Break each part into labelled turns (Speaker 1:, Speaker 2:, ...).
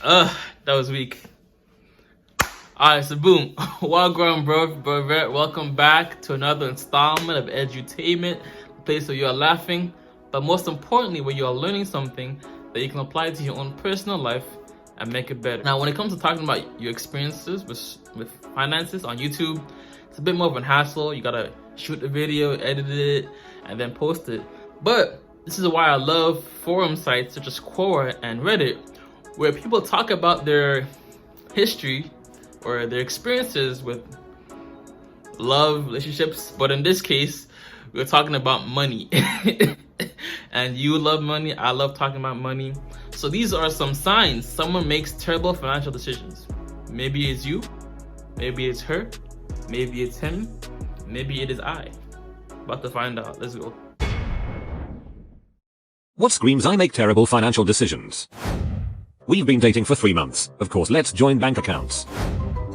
Speaker 1: That was weak. Alright, so boom. Well grown, bro. Welcome back to another installment of Edutainment, the place where you are laughing, but most importantly, where you are learning something that you can apply to your own personal life and make it better. Now, when it comes to talking about your experiences with finances on YouTube, it's a bit more of a hassle. You gotta shoot the video, edit it, and then post it. But this is why I love forum sites such as Quora and Reddit, where people talk about their history or their experiences with love, relationships, but in this case, we're talking about money. And you love money, I love talking about money. So these are some signs someone makes terrible financial decisions. Maybe it's you, maybe it's her, maybe it's him, maybe it is I. About to find out, let's go.
Speaker 2: What screams I make terrible financial decisions? We've been dating for 3 months, of course let's join bank accounts.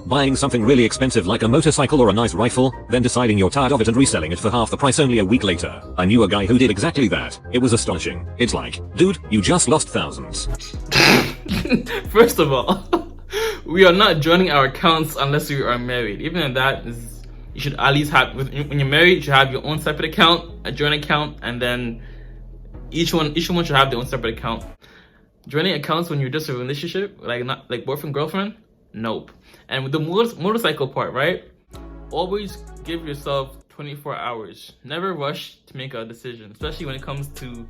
Speaker 2: Buying something really expensive like a motorcycle or a nice rifle, then deciding you're tired of it and reselling it for half the price only a week later. I knew a guy who did exactly that. It was astonishing. It's like, dude, you just lost thousands.
Speaker 1: First of all, we are not joining our accounts unless we are married. Even if that is, you should at least have, when you're married, you should have your own separate account, a joint account, and then each one should have their own separate account. Joining accounts when you're just in a relationship, not like boyfriend, girlfriend, nope. And with the motorcycle part, right? Always give yourself 24 hours. Never rush to make a decision, especially when it comes to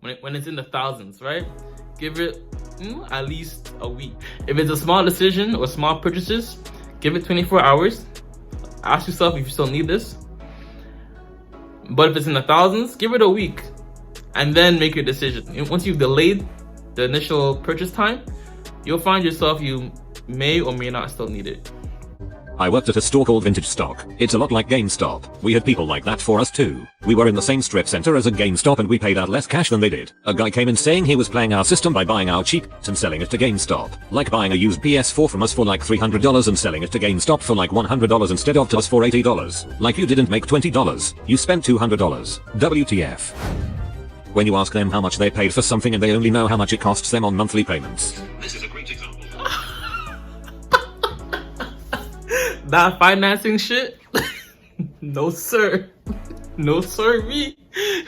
Speaker 1: when it's in the thousands, right? Give it at least a week. If it's a small decision or small purchases, give it 24 hours. Ask yourself if you still need this. But if it's in the thousands, give it a week and then make your decision. And once you've delayed the initial purchase time, you'll find yourself you may or may not still need it.
Speaker 2: I worked at a store called Vintage Stock. It's a lot like GameStop. We had people like that for us too. We were in the same strip center as a GameStop and we paid out less cash than they did. A guy came in saying he was playing our system by buying our cheap and selling it to GameStop. Like buying a used PS4 from us for like $300 and selling it to GameStop for like $100 instead of to us for $80. Like you didn't make $20, you spent $200. WTF. When you ask them how much they paid for something and they only know how much it costs them on monthly payments. This is a great example.
Speaker 1: That financing shit? No sir. No sir, me.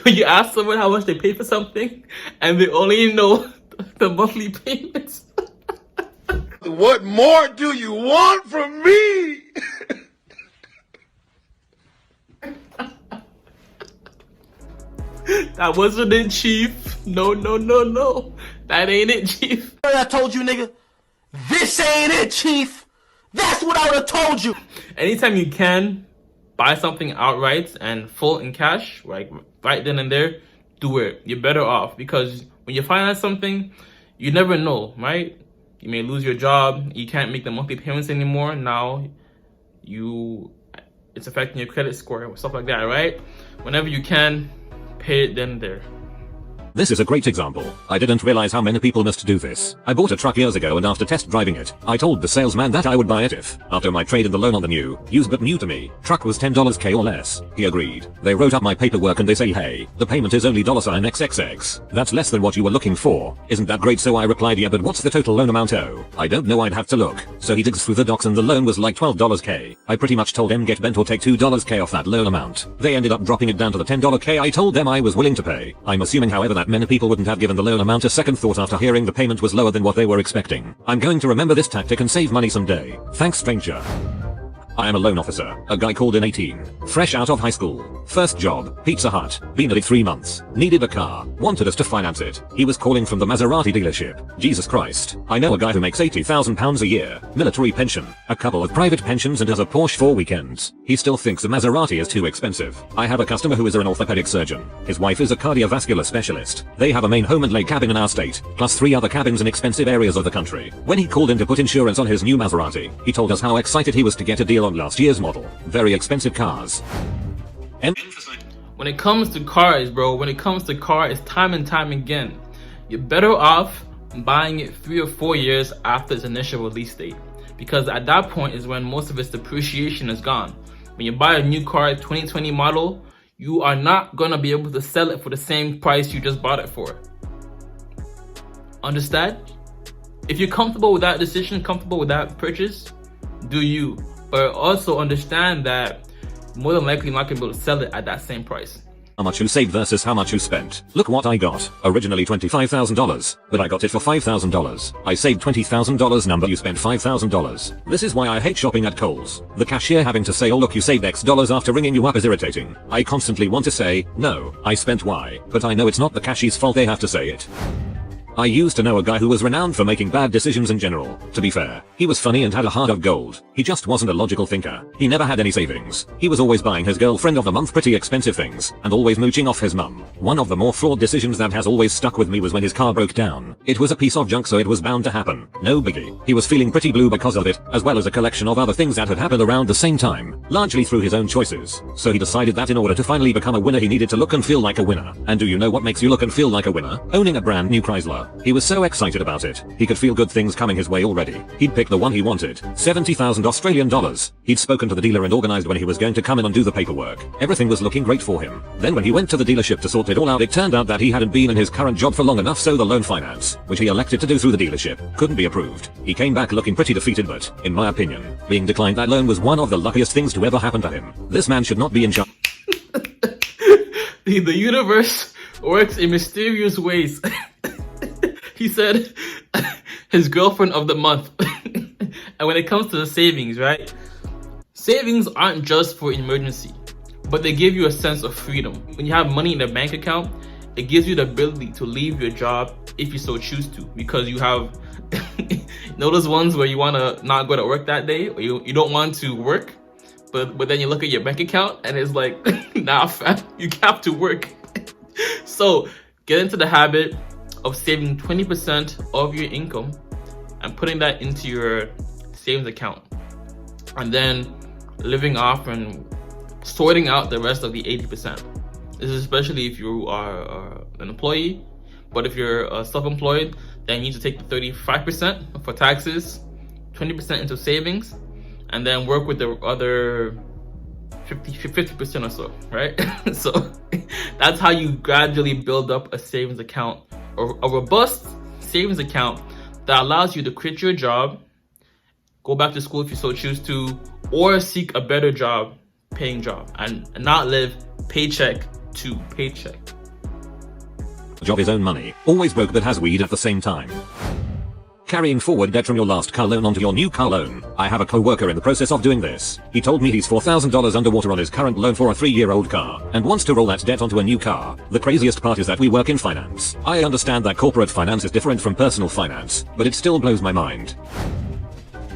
Speaker 1: When you ask someone how much they pay for something and they only know the monthly payments.
Speaker 3: What more do you want from me?
Speaker 1: That wasn't it, Chief. No. That ain't it, Chief.
Speaker 3: I told you, nigga. This ain't it, Chief. That's what I would have told you.
Speaker 1: Anytime you can buy something outright and full in cash, like right then and there, do it. You're better off because when you finance something, you never know, right? You may lose your job. You can't make the monthly payments anymore. Now, it's affecting your credit score and stuff like that, right? Whenever you can, pay it then and there.
Speaker 2: This is a great example. I didn't realize how many people must do this. I bought a truck years ago and after test driving it, I told the salesman that I would buy it if, after my trade in the loan on the used but new to me, truck was $10K or less. He agreed. They wrote up my paperwork and they say, hey, the payment is only $XXX. That's less than what you were looking for. Isn't that great? So I replied, yeah, but what's the total loan amount? Oh, I don't know, I'd have to look. So he digs through the docs and the loan was like $12K. I pretty much told him get bent or take $2K off that loan amount. They ended up dropping it down to the $10K I told them I was willing to pay. I'm assuming, however, that many people wouldn't have given the loan amount a second thought after hearing the payment was lower than what they were expecting. I'm going to remember this tactic and save money someday. Thanks, stranger. I am a loan officer. A guy called in 18. Fresh out of high school. First job, Pizza Hut. Been at it 3 months. Needed a car. Wanted us to finance it. He was calling from the Maserati dealership. Jesus Christ. I know a guy who makes £80,000 a year. Military pension. A couple of private pensions and has a Porsche for weekends. He still thinks a Maserati is too expensive. I have a customer who is an orthopedic surgeon. His wife is a cardiovascular specialist. They have a main home and lake cabin in our state, plus 3 other cabins in expensive areas of the country. When he called in to put insurance on his new Maserati, he told us how excited he was to get a deal on last year's model. Very expensive cars.
Speaker 1: When it comes to cars, bro, it's time and time again. You're better off buying it 3 or 4 years after its initial release date. Because at that point is when most of its depreciation is gone. When you buy a new car, 2020 model, you are not gonna be able to sell it for the same price you just bought it for. Understand? If you're comfortable with that decision, comfortable with that purchase, do you. But also understand that more than likely you're not going to be able to sell it at that same price.
Speaker 2: How much you saved versus how much you spent. Look what I got. Originally $25,000, but I got it for $5,000. I saved $20,000 number, you spent $5,000. This is why I hate shopping at Kohl's. The cashier having to say, oh look, you saved X dollars after ringing you up is irritating. I constantly want to say, no, I spent Y, but I know it's not the cashier's fault, they have to say it. I used to know a guy who was renowned for making bad decisions in general. To be fair, he was funny and had a heart of gold. He just wasn't a logical thinker. He never had any savings. He was always buying his girlfriend of the month pretty expensive things, and always mooching off his mum. One of the more flawed decisions that has always stuck with me was when his car broke down. It was a piece of junk, so it was bound to happen. No biggie. He was feeling pretty blue because of it, as well as a collection of other things that had happened around the same time, largely through his own choices. So he decided that in order to finally become a winner, he needed to look and feel like a winner. And do you know what makes you look and feel like a winner? Owning a brand new Chrysler. He was so excited about it. He could feel good things coming his way already. He'd picked the one he wanted. 70,000 Australian dollars. He'd spoken to the dealer and organized when he was going to come in and do the paperwork. Everything was looking great for him. Then when he went to the dealership to sort it all out, it turned out that he hadn't been in his current job for long enough, so the loan finance, which he elected to do through the dealership, couldn't be approved. He came back looking pretty defeated, but, in my opinion, being declined that loan was one of the luckiest things to ever happen to him. This man should not be in charge.
Speaker 1: The universe works in mysterious ways. He said his girlfriend of the month. And when it comes to the savings, right? Savings aren't just for emergency, but they give you a sense of freedom. When you have money in a bank account, it gives you the ability to leave your job if you so choose to, because you have you know those ones where you want to not go to work that day, or you don't want to work, but then you look at your bank account and it's like, nah fam, you have to work. So get into the habit of saving 20% of your income and putting that into your savings account, and then living off and sorting out the rest of the 80%. This is especially if you are an employee, but if you're self-employed, then you need to take the 35% for taxes, 20% into savings, and then work with the other 50% or so, right? So that's how you gradually build up a savings account, or a robust savings account that allows you to quit your job, go back to school if you so choose to, or seek a better job, paying job, and not live paycheck to paycheck.
Speaker 2: Job his own money, always broke but has weed at the same time. Carrying forward debt from your last car loan onto your new car loan. I have a co-worker in the process of doing this. He told me he's $4,000 underwater on his current loan for a 3-year-old car, and wants to roll that debt onto a new car. The craziest part is that we work in finance. I understand that corporate finance is different from personal finance, but it still blows my mind.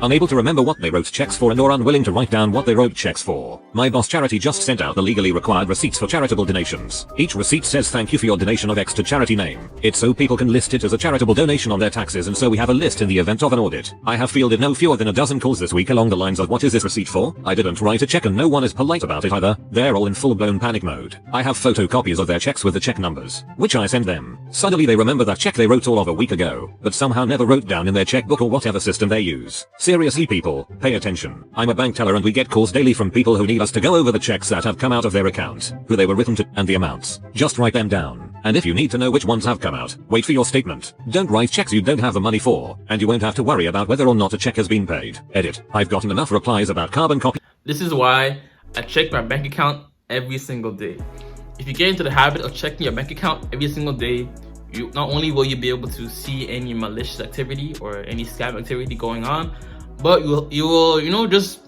Speaker 2: Unable to remember what they wrote checks for and or unwilling to write down what they wrote checks for. My boss charity just sent out the legally required receipts for charitable donations. Each receipt says thank you for your donation of X to charity name. It's so people can list it as a charitable donation on their taxes, and so we have a list in the event of an audit. I have fielded no fewer than a dozen calls this week along the lines of, what is this receipt for? I didn't write a check, and no one is polite about it either. They're all in full-blown panic mode. I have photocopies of their checks with the check numbers, which I send them. Suddenly they remember that check they wrote all of a week ago, but somehow never wrote down in their checkbook or whatever system they use. Seriously people, pay attention. I'm a bank teller and we get calls daily from people who need us to go over the checks that have come out of their account, who they were written to, and the amounts. Just write them down. And if you need to know which ones have come out, wait for your statement. Don't write checks you don't have the money for, and you won't have to worry about whether or not a check has been paid. Edit. I've gotten enough replies about carbon copy.
Speaker 1: This is why I check my bank account every single day. If you get into the habit of checking your bank account every single day, you not only will you be able to see any malicious activity or any scam activity going on, but you will just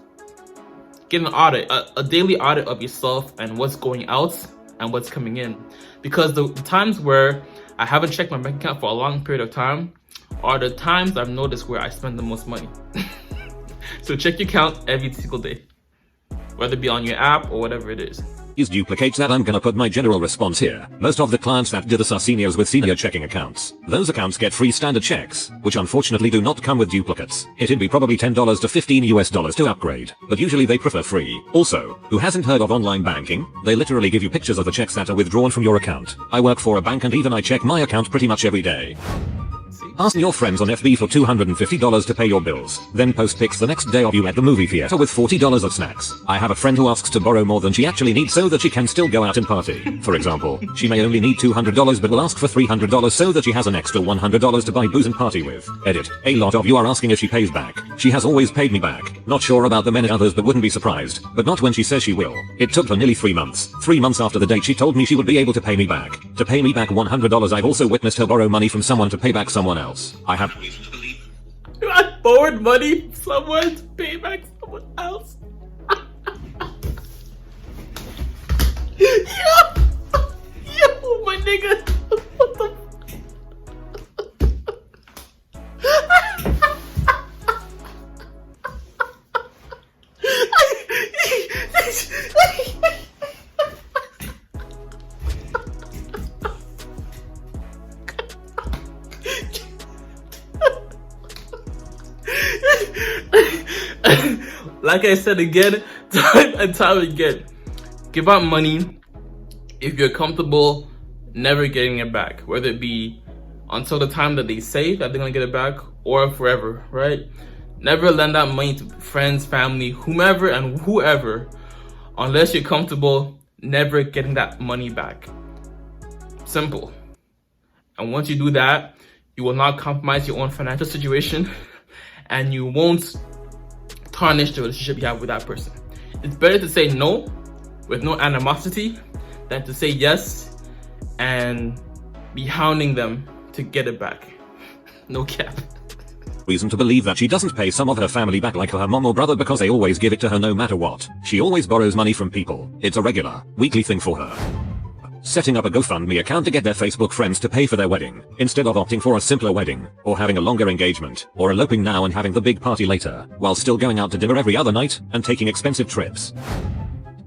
Speaker 1: get an audit, a daily audit of yourself and what's going out and what's coming in. Because the times where I haven't checked my bank account for a long period of time are the times I've noticed where I spend the most money. So check your account every single day, whether it be on your app or whatever it is.
Speaker 2: Use duplicates that. I'm gonna put my general response here. Most of the clients that do this are seniors with senior checking accounts. Those accounts get free standard checks, which unfortunately do not come with duplicates. It'd be probably $10 to $15 to upgrade, but usually they prefer free. Also, who hasn't heard of online banking? They literally give you pictures of the checks that are withdrawn from your account. I work for a bank and even I check my account pretty much every day.
Speaker 1: See?
Speaker 2: Ask your friends on FB for $250 to pay your bills. Then post pics the next day of you at the movie theater with $40 of snacks. I have a friend who asks to borrow more than she actually needs so that she can still go out and party. For example, she may only need $200 but will ask for $300 so that she has an extra $100 to buy booze and party with. Edit. A lot of you are asking if she pays back. She has always paid me back. Not sure about the many others but wouldn't be surprised. But not when she says she will. It took her nearly 3 months. 3 months after the date she told me she would be able to pay me back. To pay me back $100. I've also witnessed her borrow money from someone to pay back someone else. I have reason to believe.
Speaker 1: I borrowed money from someone to pay back someone else. Yo, my nigga. What the? Like I said again, time and time again, give out money if you're comfortable never getting it back, whether it be until the time that they say that they're gonna get it back or forever, right? Never lend out money to friends, family, whomever and whoever, unless you're comfortable never getting that money back. Simple. And once you do that, you will not compromise your own financial situation and you won't tarnish the relationship you have with that person. It's better to say no with no animosity than to say yes and be hounding them to get it back. No cap.
Speaker 2: Reason to believe that she doesn't pay some of her family back like her mom or brother because they always give it to her no matter what. She always borrows money from people. It's a regular, weekly thing for her. Setting up a GoFundMe account to get their Facebook friends to pay for their wedding, instead of opting for a simpler wedding, or having a longer engagement, or eloping now and having the big party later, while still going out to dinner every other night, and taking expensive trips.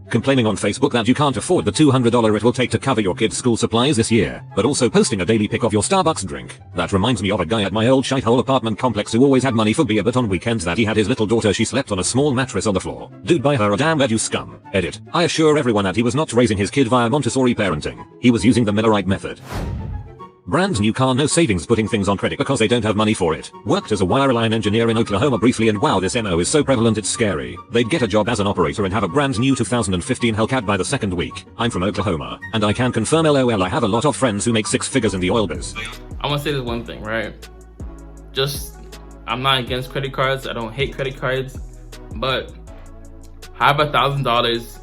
Speaker 2: Complaining on Facebook that you can't afford the $200 it will take to cover your kids' school supplies this year, but also posting a daily pic of your Starbucks drink. That reminds me of a guy at my old shithole apartment complex who always had money for beer but on weekends that he had his little daughter she slept on a small mattress on the floor. Dude, buy her a damn bed, you scum. Edit. I assure everyone that he was not raising his kid via Montessori parenting. He was using the Millerite method. Brand new car, no savings, putting things on credit because they don't have money for it. Worked as a wireline engineer in Oklahoma briefly and wow, this MO is so prevalent it's scary. They'd get a job as an operator and have a brand new 2015 Hellcat by the second week. I'm from Oklahoma, and I can confirm LOL I have a lot of friends who make 6 figures in the oil biz.
Speaker 1: I want to say this one thing, right? I'm not against credit cards. I don't hate credit cards, but have $1,000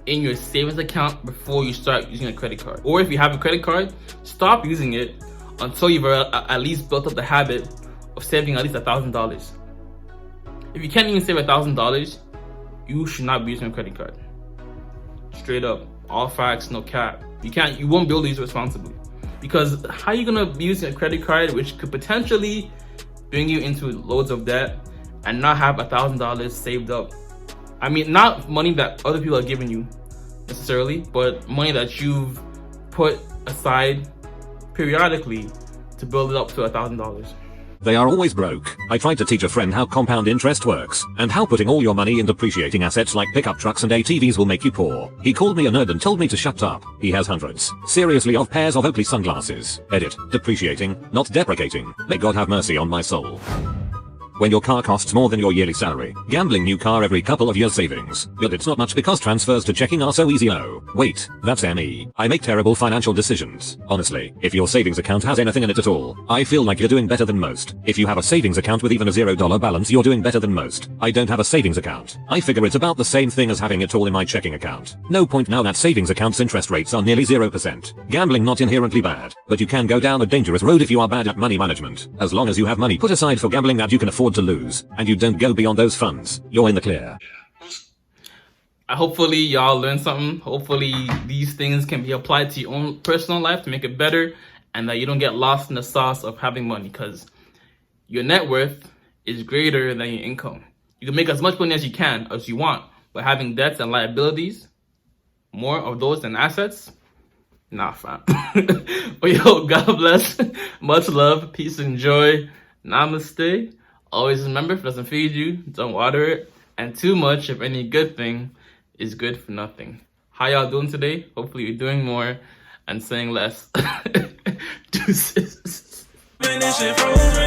Speaker 1: in your savings account before you start using a credit card. Or if you have a credit card, stop using it until you've at least built up the habit of saving at least $1,000. If you can't even save $1,000, you should not be using a credit card. Straight up, all facts, no cap. You won't be able to use it responsibly. Because how are you gonna be using a credit card which could potentially bring you into loads of debt and not have $1,000 saved up? I mean, not money that other people are giving you necessarily, but money that you've put aside periodically to build it up to $1,000.
Speaker 2: They are always broke. I tried to teach a friend how compound interest works, and how putting all your money in depreciating assets like pickup trucks and ATVs will make you poor. He called me a nerd and told me to shut up. He has hundreds, seriously, of pairs of Oakley sunglasses. Edit. Depreciating, not deprecating. May God have mercy on my soul. When your car costs more than your yearly salary, gambling new car every couple of years savings. But it's not much because transfers to checking are so easy. Oh, wait, that's me. I make terrible financial decisions. Honestly, if your savings account has anything in it at all, I feel like you're doing better than most. If you have a savings account with even a $0 balance, you're doing better than most. I don't have a savings account. I figure it's about the same thing as having it all in my checking account. No point now that savings accounts interest rates are nearly 0%. Gambling not inherently bad, but you can go down a dangerous road if you are bad at money management. As long as you have money put aside for gambling that you can afford to lose, and you don't go beyond those funds, you're in the clear.
Speaker 1: Hopefully y'all learned something. Hopefully these things can be applied to your own personal life to make it better, and that you don't get lost in the sauce of having money, because your net worth is greater than your income. You can make as much money as you want, but having debts and liabilities, more of those than assets, nah, fam. But yo, God bless. Much love, peace and joy. Namaste. Always remember, if it doesn't feed you, don't water it. And too much of any good thing is good for nothing. How y'all doing today? Hopefully you're doing more and saying less. Deuces.
Speaker 4: and this shit froze.